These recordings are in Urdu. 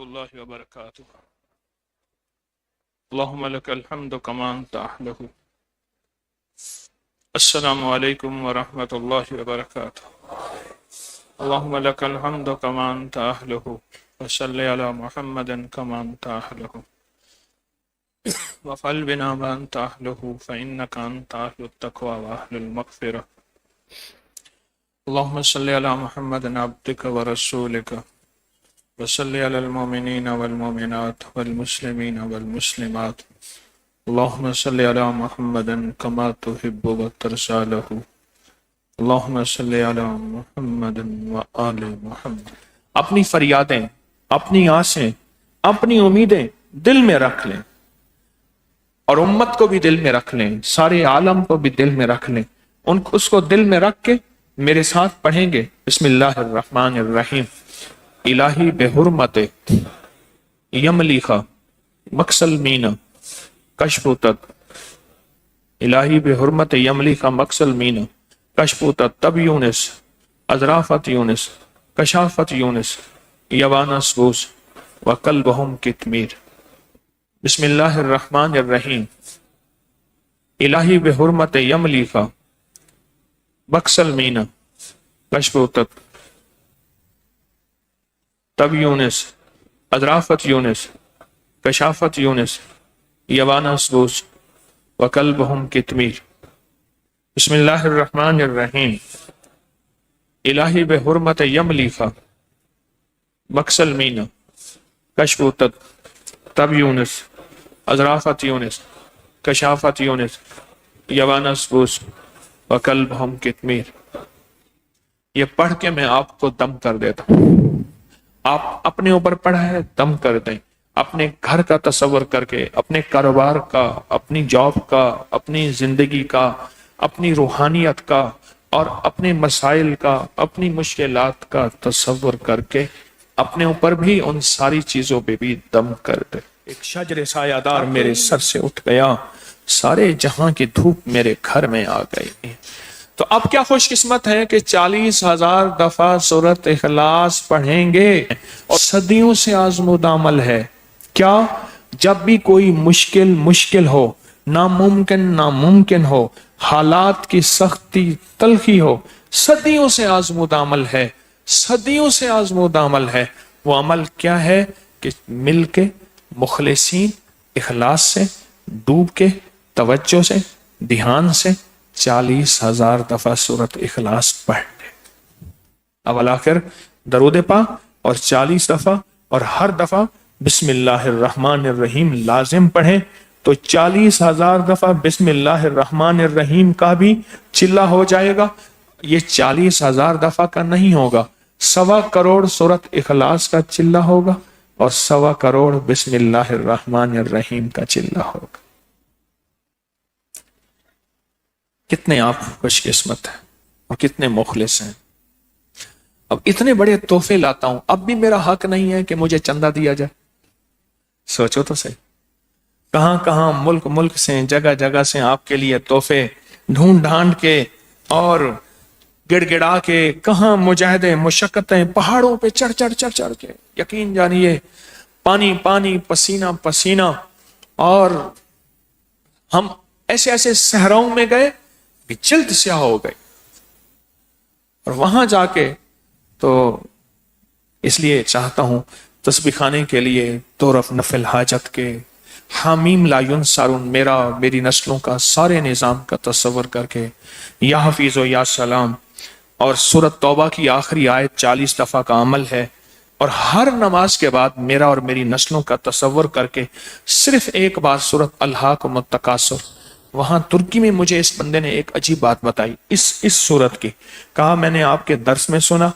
الله وبركاته. اللهم لك الحمد كما أنت أهله. السلام عليكم ورحمة الله وبركاته. اللهم لك الحمد كما أنت أهله وصل على محمد كما أنت أهله وفعل بنا ما أنت أهله فإنك أنت أهل التقوى وأهل المغفرة. اللهم صل على محمد عبدك ورسولك وصل على المؤمنين والمؤمنات والمسلمين والمسلمات. اللهم صل على محمد كما تحب وترضى له. اللهم صل على محمد وآل محمد. اپنی فریادیں، اپنی آسیں، اپنی امیدیں دل میں رکھ لیں اور امت کو بھی دل میں رکھ لیں، سارے عالم کو بھی دل میں رکھ لیں. اس کو دل میں رکھ کے میرے ساتھ پڑھیں گے. بسم اللہ الرحمن الرحیم. الہی بحرمت یملیخا مکسل مینا کشپوتت. الہی بحرمت یملیخا مکسل مینا کشپوتت تب یونس اذرافت یونس کشافت یونس یوانس بوس وقلبہم کتمیر. بسم اللہ الرحمن الرحیم. الہی بحرمت یملیخا مکسل مینا کشپوتت تب یونس اذرافت یونس کشافت یونس یوانس بوس وقلبہم کتمیر. بسم اللہ الرحمن الرحیم. الہی بحرمت یملیخا مکسل مینا کشپوتت تب یونس اذرافت یونس کشافت یونس یوانس بوس وقلبہم کتمیر. یہ پڑھ کے میں آپ کو دم کر دیتا ہوں. آپ اپنے اوپر پڑھا ہے دم کر دیں. اپنے گھر کا تصور کر کے، اپنے کاروبار کا، اپنی جاب کا، اپنی زندگی کا، اپنی روحانیت کا اور اپنے مسائل کا، اپنی مشکلات کا تصور کر کے اپنے اوپر بھی ان ساری چیزوں پہ بھی دم کر دے. ایک شجر سایہ دار میرے سر سے اٹھ گیا، سارے جہاں کی دھوپ میرے گھر میں آ گئی. تو اب کیا خوش قسمت ہے کہ 40,000 دفعہ سورۃ اخلاص پڑھیں گے. اور صدیوں سے آزمودہ عمل ہے. کیا؟ جب بھی کوئی مشکل ہو، ناممکن ہو، حالات کی سختی تلخی ہو، صدیوں سے آزمودہ عمل ہے. صدیوں سے آزمودہ عمل ہے. وہ عمل کیا ہے کہ مل کے مخلصین اخلاص سے ڈوب کے توجہ سے دھیان سے 40,000 دفعہ سورۃ اخلاص پڑھ لے. اول آخر درود پاک اور 40 دفعہ اور ہر دفعہ بسم اللہ الرحمن الرحیم لازم پڑھیں تو 40,000 دفعہ بسم اللہ الرحمن الرحیم کا بھی چلہ ہو جائے گا. یہ 40,000 دفعہ کا نہیں ہوگا، 1.25 کروڑ سورۃ اخلاص کا چلہ ہوگا اور 1.25 کروڑ بسم اللہ الرحمن الرحیم کا چلہ ہوگا. کتنے آپ خوش قسمت ہیں اور کتنے مخلص ہیں. اب اتنے بڑے تحفے لاتا ہوں، اب بھی میرا حق نہیں ہے کہ مجھے چندہ دیا جائے. سوچو تو صحیح. کہاں ملک سے، جگہ سے آپ کے لیے تحفے ڈھونڈ ڈھانڈ کے اور گڑ گڑا کے، کہاں مجاہدیں مشقتیں پہاڑوں پہ چڑھ کے، یقین جانیے پانی پسینہ اور ہم ایسے صحراؤں میں گئے کہ جلد سیاہ ہو گئی. اور وہاں جا کے تو اس لیے چاہتا ہوں تسبیح خانے کے لیے 2 رف نفل حاجت کے حامیم لا ینصرون میری نسلوں کا سارے نظام کا تصور کر کے یا حفیظ و یا سلام اور سورۃ توبہ کی آخری آیت 40 دفعہ کا عمل ہے. اور ہر نماز کے بعد میرا اور میری نسلوں کا تصور کر کے صرف ایک بار سورۃ الہاکم التکاثر. وہاں ترکی میں مجھے اس بندے نے ایک عجیب بات بتائی اس سورت کی. کہا میں نے آپ کے درس میں سنا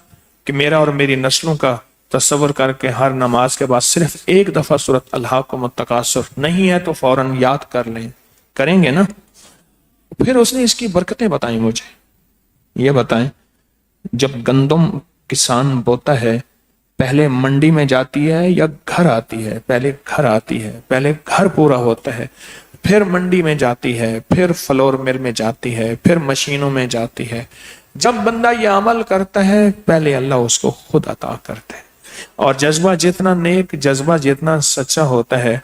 کہ میرا اور میری نسلوں کا تصور کر کے ہر نماز کے بعد صرف ایک دفعہ سورۃ الہاکم التکاثر. نہیں ہے تو فوراً یاد کر لیں. کریں گے نا؟ پھر اس نے اس کی برکتیں بتائیں مجھے. یہ بتائیں، جب گندم کسان بوتا ہے پہلے منڈی میں جاتی ہے یا گھر آتی ہے؟ پہلے گھر پورا ہوتا ہے، پھر منڈی میں جاتی ہے، پھر فلور مل میں جاتی ہے، پھر مشینوں میں جاتی ہے. جب بندہ یہ عمل کرتا ہے پہلے اللہ اس کو خود عطا کرتے ہیں. اور جذبہ جتنا نیک، جذبہ جتنا سچا ہوتا ہے،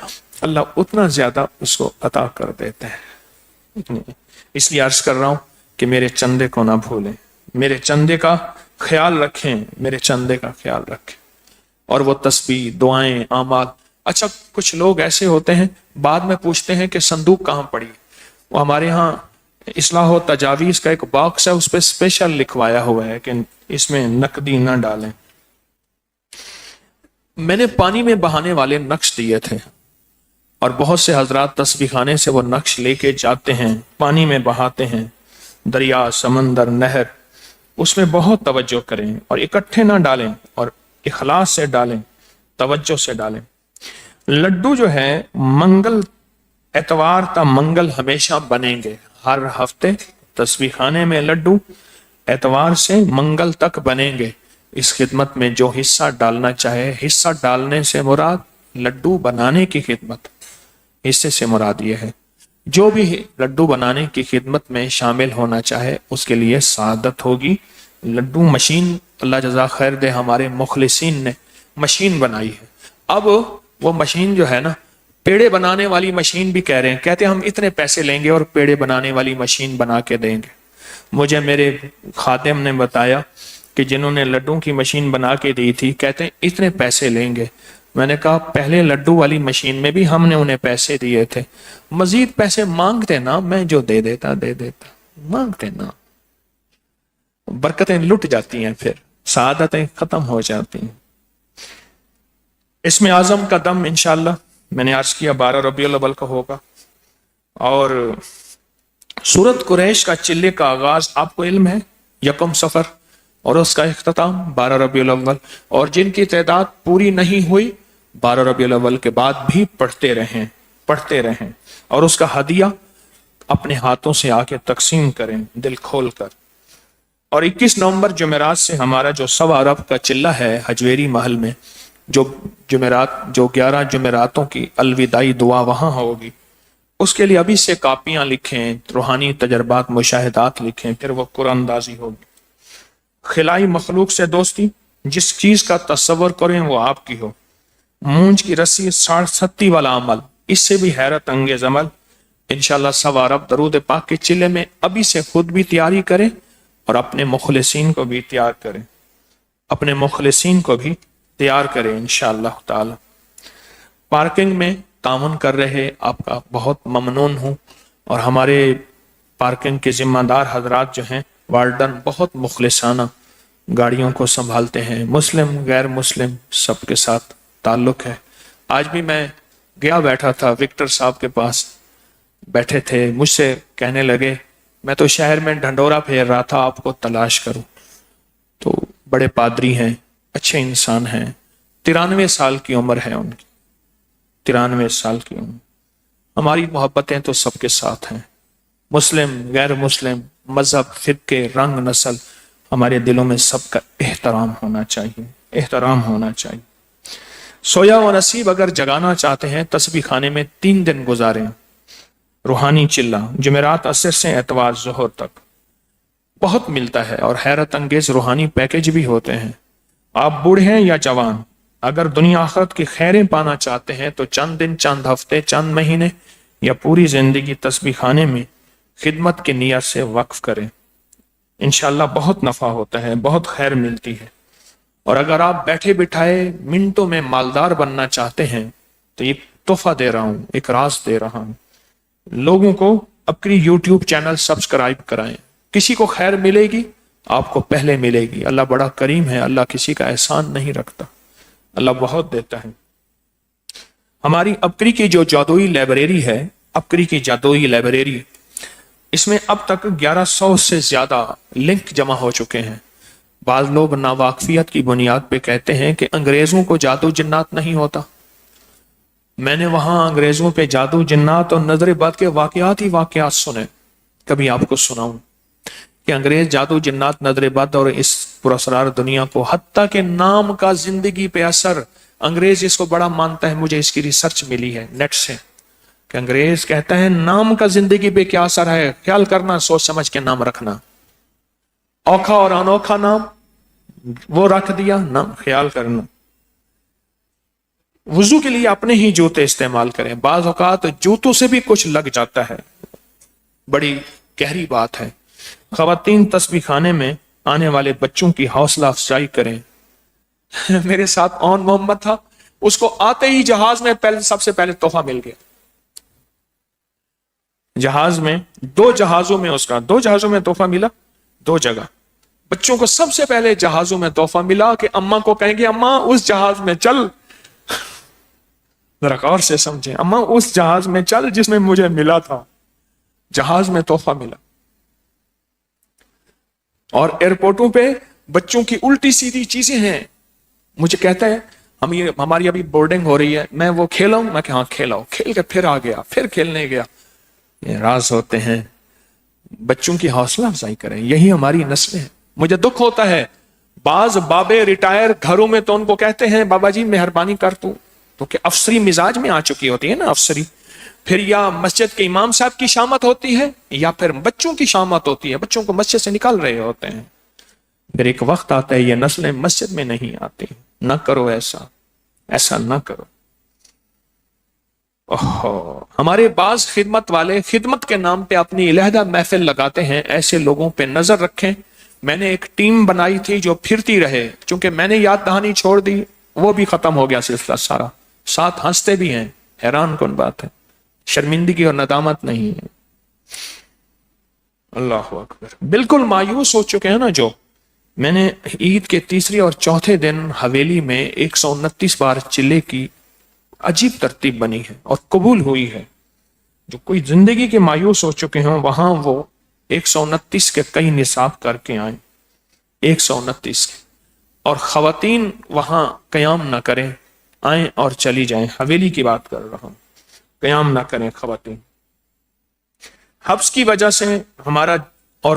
اللہ اتنا زیادہ اس کو عطا کر دیتے ہیں۔ اس لیے عرض کر رہا ہوں کہ میرے چندے کو نہ بھولیں، میرے چندے کا خیال رکھیں، میرے چندے کا خیال رکھیں۔ اور وہ تسبیح، دعائیں، اعمال۔ اچھا کچھ لوگ ایسے ہوتے ہیں بعد میں پوچھتے ہیں کہ صندوق کہاں پڑی؟ وہ ہمارے ہاں اصلاح و تجاویز کا ایک باکس ہے، اس پہ اسپیشل لکھوایا ہوا ہے کہ اس میں نقدی نہ ڈالیں۔ میں نے پانی میں بہانے والے نقش دیے تھے، اور بہت سے حضرات تسبیح خانے سے وہ نقش لے کے جاتے ہیں، پانی میں بہاتے ہیں، دریا، سمندر، نہر۔ اس میں بہت توجہ کریں اور اکٹھے نہ ڈالیں، اور اخلاص سے ڈالیں، توجہ سے ڈالیں۔ لڈو جو ہے منگل، اتوار تا منگل ہمیشہ بنیں گے، ہر ہفتے تسبیح خانے میں لڈو اتوار سے منگل تک بنیں گے۔ اس خدمت میں جو حصہ ڈالنا چاہے، حصہ ڈالنے سے مراد لڈو بنانے کی خدمت، حصے سے مراد یہ ہے، جو بھی لڈو بنانے کی خدمت میں شامل ہونا چاہے اس کے لیے سعادت ہوگی۔ لڈو مشین، اللہ جزا خیر دے، ہمارے مخلصین نے مشین بنائی ہے۔ اب وہ مشین جو ہے نا، پیڑے بنانے والی مشین بھی کہہ رہے ہیں، کہتے ہیں ہم اتنے پیسے لیں گے اور پیڑے بنانے والی مشین بنا کے دیں گے۔ مجھے میرے خادم نے بتایا کہ جنہوں نے لڈو کی مشین بنا کے دی تھی، کہتے ہیں اتنے پیسے لیں گے۔ میں نے کہا پہلے لڈو والی مشین میں بھی ہم نے انہیں پیسے دیے تھے، مزید پیسے مانگتے نا، میں جو دے دیتا، مانگتے نا۔ برکتیں لٹ جاتی ہیں، پھر سعادتیں ختم ہو جاتی ہیں۔ اسم اعظم کا دم انشاءاللہ میں نے عرض کیا 12 ربیع الاول کا ہوگا، اور سورت قریش کا چلے کا آغاز آپ کو علم ہے 1 صفر، اور اس کا اختتام 12 ربیع الاول، اور جن کی تعداد پوری نہیں ہوئی 12 ربیع الاول کے بعد بھی پڑھتے رہیں، اور اس کا ہدیہ اپنے ہاتھوں سے آ کے تقسیم کریں دل کھول کر۔ اور 21 نومبر جمعرات سے ہمارا جو 1.25 ارب کا چلہ ہے حجویری محل میں، جو 11 جمعراتوں کی الوداعی دعا وہاں ہوگی، اس کے لیے ابھی سے کاپیاں لکھیں، روحانی تجربات، مشاہدات لکھیں، پھر وہ قرآن اندازی ہوگی۔ خلائی مخلوق سے دوستی، جس چیز کا تصور کریں وہ آپ کی ہو۔ مونج کی رسی 60 والا عمل، اس سے بھی حیرت انگیز عمل۔ انشاءاللہ 1.25 ارب درود پاک کے چلے میں ابھی سے خود بھی تیاری کریں اور اپنے مخلصین کو بھی تیار کریں، انشاءاللہ تعالی۔ پارکنگ میں تعاون کر رہے آپ کا بہت ممنون ہوں، اور ہمارے پارکنگ کے ذمہ دار حضرات جو ہیں، وارڈن، بہت مخلصانہ گاڑیوں کو سنبھالتے ہیں، مسلم غیر مسلم سب کے ساتھ تعلق ہے۔ آج بھی میں گیا بیٹھا تھا وکٹر صاحب کے پاس، بیٹھے تھے، مجھ سے کہنے لگے میں تو شہر میں ڈھنڈورا پھیر رہا تھا، آپ کو تلاش کروں۔ تو بڑے پادری ہیں، اچھے انسان ہیں، 93 سال کی عمر ہے ان کی، 93 سال کی عمر۔ ہماری محبتیں تو سب کے ساتھ ہیں، مسلم غیر مسلم، مذہب، فرقے، رنگ، نسل، ہمارے دلوں میں سب کا احترام ہونا چاہیے۔ سویا و نصیب اگر جگانا چاہتے ہیں، تسبیح خانے میں 3 دن گزاریں۔ روحانی چلہ جمعرات عصر سے اتوار ظہر تک بہت ملتا ہے، اور حیرت انگیز روحانی پیکج بھی ہوتے ہیں۔ آپ بوڑھے ہیں یا جوان، اگر دنیا آخرت کی خیریں پانا چاہتے ہیں تو چند دن، چند ہفتے، چند مہینے یا پوری زندگی تسبیح خانے میں خدمت کی نیت سے وقف کریں، انشاءاللہ بہت نفع ہوتا ہے، بہت خیر ملتی ہے۔ اور اگر آپ بیٹھے بٹھائے منٹوں میں مالدار بننا چاہتے ہیں تو ایک تحفہ دے رہا ہوں، ایک راز دے رہا ہوں، لوگوں کو اپنی یوٹیوب چینل سبسکرائب کرائیں، کسی کو خیر ملے گی آپ کو پہلے ملے گی۔ اللہ بڑا کریم ہے، اللہ کسی کا احسان نہیں رکھتا، اللہ بہت دیتا ہے۔ ہماری ابکری کی جو جادوئی لائبریری ہے، ابکری کی جادوئی لائبریری، اس میں اب تک 1100 سے زیادہ لنک جمع ہو چکے ہیں۔ بعض لوگ ناواقفیت کی بنیاد پہ کہتے ہیں کہ انگریزوں کو جادو جنات نہیں ہوتا۔ میں نے وہاں انگریزوں پہ جادو جنات اور نظر بد کے واقعات سنے۔ کبھی آپ کو سناؤں کہ انگریز جادو جنات، نظر بد اور اس پراسرار دنیا کو، حتیٰ کہ نام کا زندگی پہ اثر، انگریز اس کو بڑا مانتا ہے۔ مجھے اس کی ریسرچ ملی ہے نیٹ سے کہ انگریز کہتا ہے نام کا زندگی پہ کیا اثر ہے، خیال کرنا، سوچ سمجھ کے نام رکھنا۔ اوکھا اور انوکھا نام وہ رکھ دیا، نام خیال کرنا۔ وضو کے لیے اپنے ہی جوتے استعمال کریں. بعض اوقات جوتوں سے بھی کچھ لگ جاتا ہے، بڑی گہری بات ہے. خواتین تسبیح خانے میں آنے والے بچوں کی حوصلہ افزائی کریں. میرے ساتھ اون محمد تھا، اس کو آتے ہی جہاز میں سب سے پہلے تحفہ مل گیا. جہاز میں دو جہازوں میں تحفہ ملا، دو جگہ. بچوں کو سب سے پہلے جہازوں میں تحفہ ملا کہ اماں کو کہیں گے اماں اس جہاز میں چل. ذرا غور سے سمجھیں، اماں اس جہاز میں چل جس میں مجھے ملا تھا. جہاز میں تحفہ ملا. اور ایئرپورٹوں پہ بچوں کی الٹی سیدھی چیزیں ہیں. مجھے کہتا ہے ہماری ابھی بورڈنگ ہو رہی ہے، میں وہ کھیلا ہوں، میں کہ ہاں کھیلا ہوں. کھیل کے پھر آ گیا، پھر کھیلنے گیا. یہ راز ہوتے ہیں. بچوں کی حوصلہ افزائی کریں، یہی ہماری نسلیں ہیں. مجھے دکھ ہوتا ہے بعض بابے ریٹائر گھروں میں تو ان کو کہتے ہیں بابا جی مہربانی کر تو کہ افسری مزاج میں آ چکی ہوتی ہے نا افسری. پھر یا مسجد کے امام صاحب کی شامت ہوتی ہے یا پھر بچوں کی شامت ہوتی ہے، بچوں کو مسجد سے نکال رہے ہوتے ہیں. پھر ایک وقت آتا ہے یہ نسلیں مسجد میں نہیں آتی. نہ کرو ایسا نہ کرو. ہمارے بعض خدمت والے خدمت کے نام پہ اپنی علیحدہ محفل لگاتے ہیں. ایسے لوگوں پہ نظر رکھیں. میں نے ایک ٹیم بنائی تھی جو پھرتی رہے، چونکہ میں نے یاد دہانی چھوڑ دی، وہ بھی ختم ہو گیا سلسلہ سارا. ساتھ ہنستے بھی ہیں، حیران کن بات ہے. شرمندگی اور ندامت نہیں ہے. اللہ اکبر. بالکل مایوس ہو چکے ہیں نا. جو میں نے عید کے تیسرے اور چوتھے دن حویلی میں 129 بار چلے کی عجیب ترتیب بنی ہے اور قبول ہوئی ہے. جو کوئی زندگی کے مایوس ہو چکے ہیں وہاں وہ 129 کے کئی نصاب کر کے آئیں. 129 کے. اور خواتین وہاں قیام نہ کریں، آئیں اور چلی جائیں. حویلی کی بات کر رہا ہوں. قیام نہ کریں خواتین. حبس کی وجہ سے ہمارا اور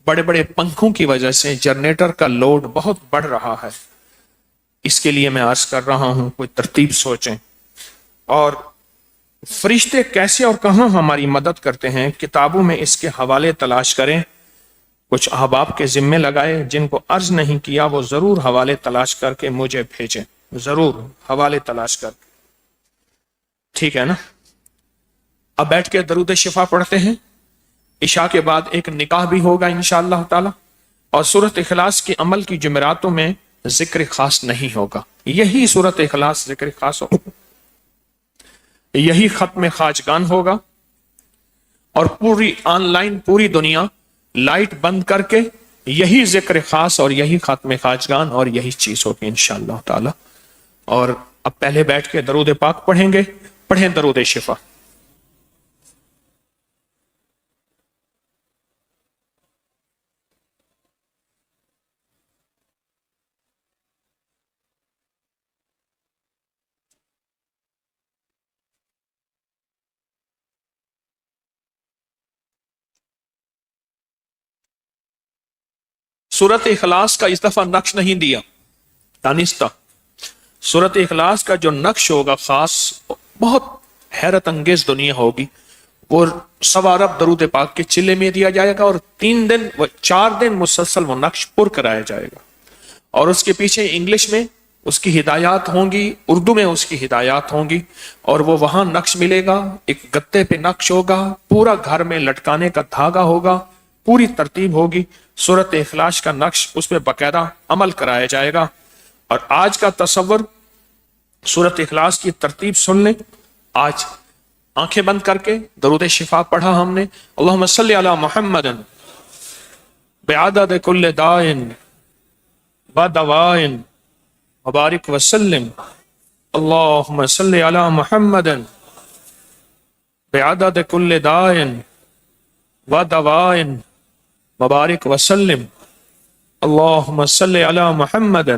بڑے بڑے پنکھوں کی وجہ سے جنریٹر کا لوڈ بہت بڑھ رہا ہے. اس کے لیے میں عرض کر رہا ہوں کوئی ترتیب سوچیں. اور فرشتے کیسے اور کہاں ہماری مدد کرتے ہیں، کتابوں میں اس کے حوالے تلاش کریں. کچھ احباب کے ذمے لگائے، جن کو عرض نہیں کیا وہ ضرور حوالے تلاش کر کے مجھے بھیجیں. ضرور حوالے تلاش کر کے. ٹھیک ہے نا. اب بیٹھ کے درود شفا پڑھتے ہیں. عشاء کے بعد ایک نکاح بھی ہوگا انشاءاللہ تعالی. اور سورۃ اخلاص کے عمل کی جمعراتوں میں ذکر خاص نہیں ہوگا. یہی سورۃ اخلاص ذکر خاص ہوگا، یہی ختم خواجگان ہوگا. اور پوری آن لائن پوری دنیا لائٹ بند کر کے یہی ذکر خاص اور یہی ختم خواجگان اور یہی چیز ہوگی انشاءاللہ تعالی. اور اب پہلے بیٹھ کے درود پاک پڑھیں گے. پڑھیں درود شفا. سورۃ اخلاص کا اس دفعہ نقش نہیں دیا، دانستہ. سورۃ اخلاص کا جو نقش ہوگا خاص، بہت حیرت انگیز دنیا ہوگی. وہ 100 ارب درود پاک کے چلے میں دیا جائے گا اور 4 دن مسلسل وہ نقش پر کرایا جائے گا. اور اس کے پیچھے انگلش میں اس کی ہدایات ہوں گی، اردو میں اس کی ہدایات ہوں گی. اور وہ وہاں نقش ملے گا، ایک گتے پہ نقش ہوگا، پورا گھر میں لٹکانے کا دھاگا ہوگا، پوری ترتیب ہوگی. سورۃ اخلاص کا نقش اس پہ باقاعدہ عمل کرایا جائے گا. اور آج کا تصور سورۃ اخلاص کی ترتیب سن لیں. آج آنکھیں بند کر کے درود شفا پڑھا ہم نے. اللہم صلی علی محمد بعدد کل دائن و دوائن وبارک وسلم. اللہم صلی علی محمد بعدد کل دائن و دوائن مبارک وسلم. اللہم صلی علی محمد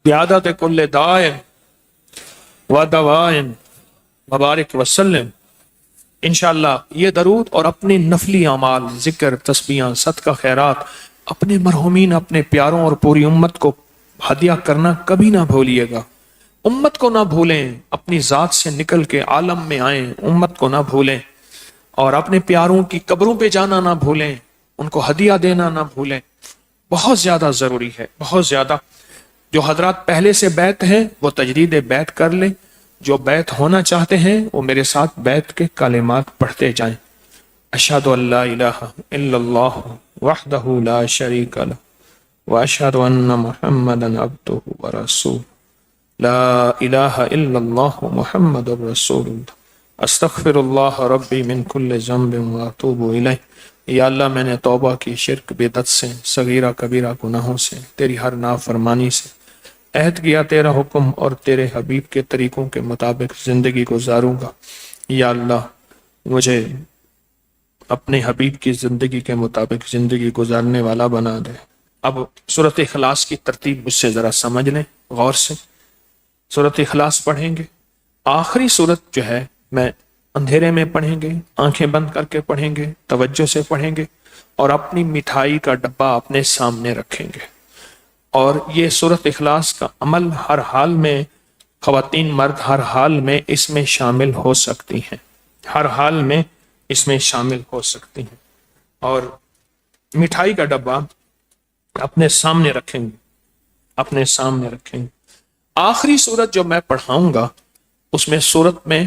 بعدد کل دائن و دوائن مبارک وسلم. انشاءاللہ یہ درود اور اپنے نفلی اعمال، ذکر، تسبیحاں، صدقہ، خیرات اپنے مرحومین، اپنے پیاروں اور پوری امت کو ہدیہ کرنا کبھی نہ بھولیے گا. امت کو نہ بھولیں. اپنی ذات سے نکل کے عالم میں آئیں، امت کو نہ بھولیں. اور اپنے پیاروں کی قبروں پہ جانا نہ بھولیں، ان کو ہدیہ دینا نہ بھولیں. بہت زیادہ ضروری ہے، بہت زیادہ. جو حضرات پہلے سے بیعت ہیں وہ تجدید بیعت کر لیں، جو بیعت ہونا چاہتے ہیں وہ میرے ساتھ بیعت کے کلمات پڑھتے جائیں۔ اشہد ان لا الہ الا اللہ وحدہ لا شریک لہ واشہد ان محمدا عبدہ ورسولہ لا الہ الا اللہ محمد رسول اللہ استغفر اللہ ربی من کل ذنب واتوب الیہ۔ یا اللہ میں نے توبہ کی شرک بدعت سے، صغیرہ کبیرہ گناہوں سے، تیری ہر نافرمانی سے، عہد کیا تیرا حکم اور تیرے حبیب کے طریقوں کے مطابق زندگی گزاروں گا۔ یا اللہ مجھے اپنے حبیب کی زندگی کے مطابق زندگی گزارنے والا بنا دے۔ اب سورۃ اخلاص کی ترتیب مجھ سے ذرا سمجھ لیں غور سے۔ سورۃ اخلاص پڑھیں گے، آخری سورت جو ہے میں اندھیرے میں پڑھیں گے، آنکھیں بند کر کے پڑھیں گے، توجہ سے پڑھیں گے اور اپنی مٹھائی کا ڈبہ اپنے سامنے رکھیں گے۔ اور یہ سورۃ اخلاص کا عمل ہر حال میں، خواتین مرد ہر حال میں اس میں شامل ہو سکتی ہیں، ہر حال میں اس میں شامل ہو سکتی ہیں۔ اور مٹھائی کا ڈبہ اپنے سامنے رکھیں گے، اپنے سامنے رکھیں گے۔ آخری سورت جو میں پڑھاؤں گا اس میں سورت میں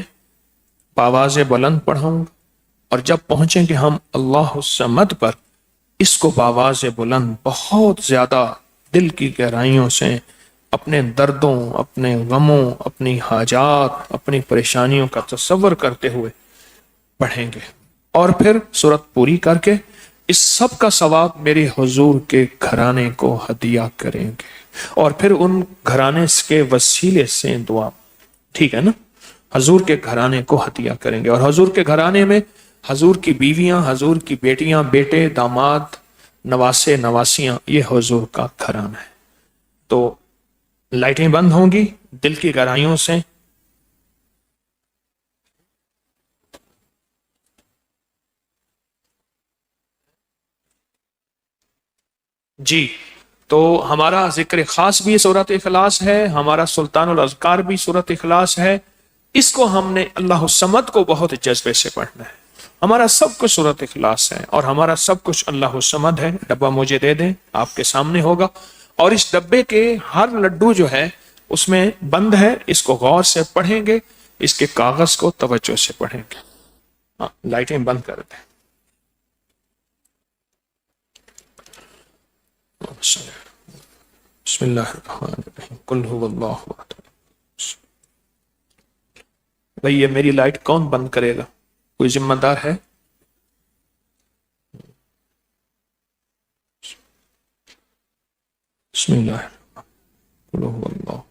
بآواز بلند پڑھاؤں گا، اور جب پہنچیں گے ہم اللہ الصمد پر، اس کو بآواز بلند بہت زیادہ دل کی گہرائیوں سے اپنے دردوں، اپنے غموں، اپنی حاجات، اپنی پریشانیوں کا تصور کرتے ہوئے پڑھیں گے، اور پھر سورت پوری کر کے اس سب کا ثواب میرے حضور کے گھرانے کو ہدیہ کریں گے، اور پھر ان گھرانے کے وسیلے سے دعا، ٹھیک ہے نا، حضور کے گھرانے کو ہدیہ کریں گے۔ اور حضور کے گھرانے میں حضور کی بیویاں، حضور کی بیٹیاں، بیٹے، داماد، نواسے، نواسیاں، یہ حضور کا گھرانہ ہے۔ تو لائٹیں بند ہوں گی، دل کی گہرائیوں سے جی۔ تو ہمارا ذکر خاص بھی سورۃ اخلاص ہے، ہمارا سلطان الاذکار بھی سورۃ اخلاص ہے۔ اس کو ہم نے اللہ الصمد کو بہت جذبے سے پڑھنا ہے۔ ہمارا سب کچھ سورۃ اخلاص ہے اور ہمارا سب کچھ اللہ الصمد ہے۔ ڈبہ مجھے دے دیں، آپ کے سامنے ہوگا، اور اس ڈبے کے ہر لڈو جو ہے اس میں بند ہے، اس کو غور سے پڑھیں گے، اس کے کاغذ کو توجہ سے پڑھیں گے۔ ہاں، لائٹیں بند کر دیں۔ بسم اللہ الرحمن الرحیم، قل هو اللہ احد۔ بھئی یہ میری لائٹ کون بند کرے گا؟ کوئی ذمہ دار ہے؟ بسم اللہ قل هو اللہ۔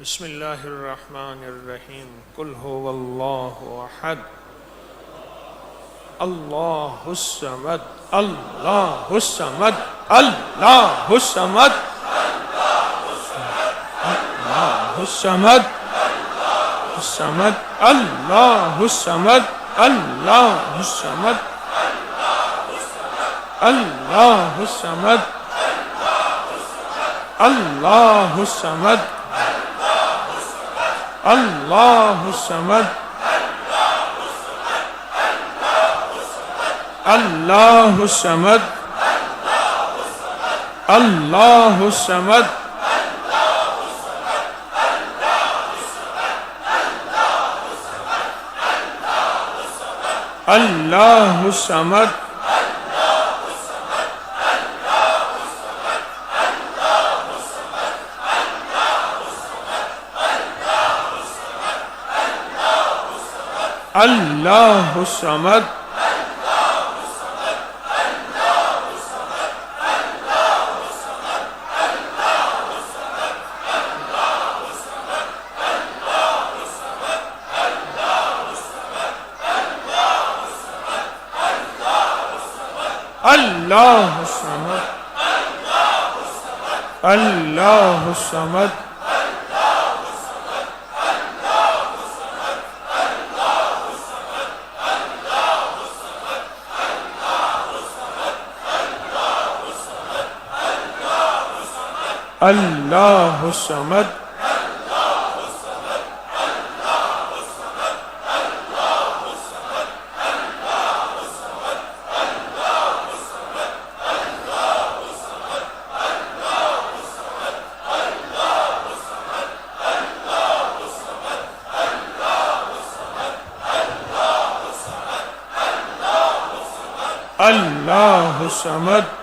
بسم اللہ الرحمن الرحیم قل هو اللہ احد اللہ الصمد اللہ الصمد اللہ الصمد اللہ الصمد الصمد اللہ الصمد اللہ الصمد اللہ الصمد اللہ الصمد اللہ الصمد اللہ الصمد اللہ الصمد اللہ الصمد اللہ الصمد اللہ الصمد اللہ الصمد اللہ الصمد اللہ الصمد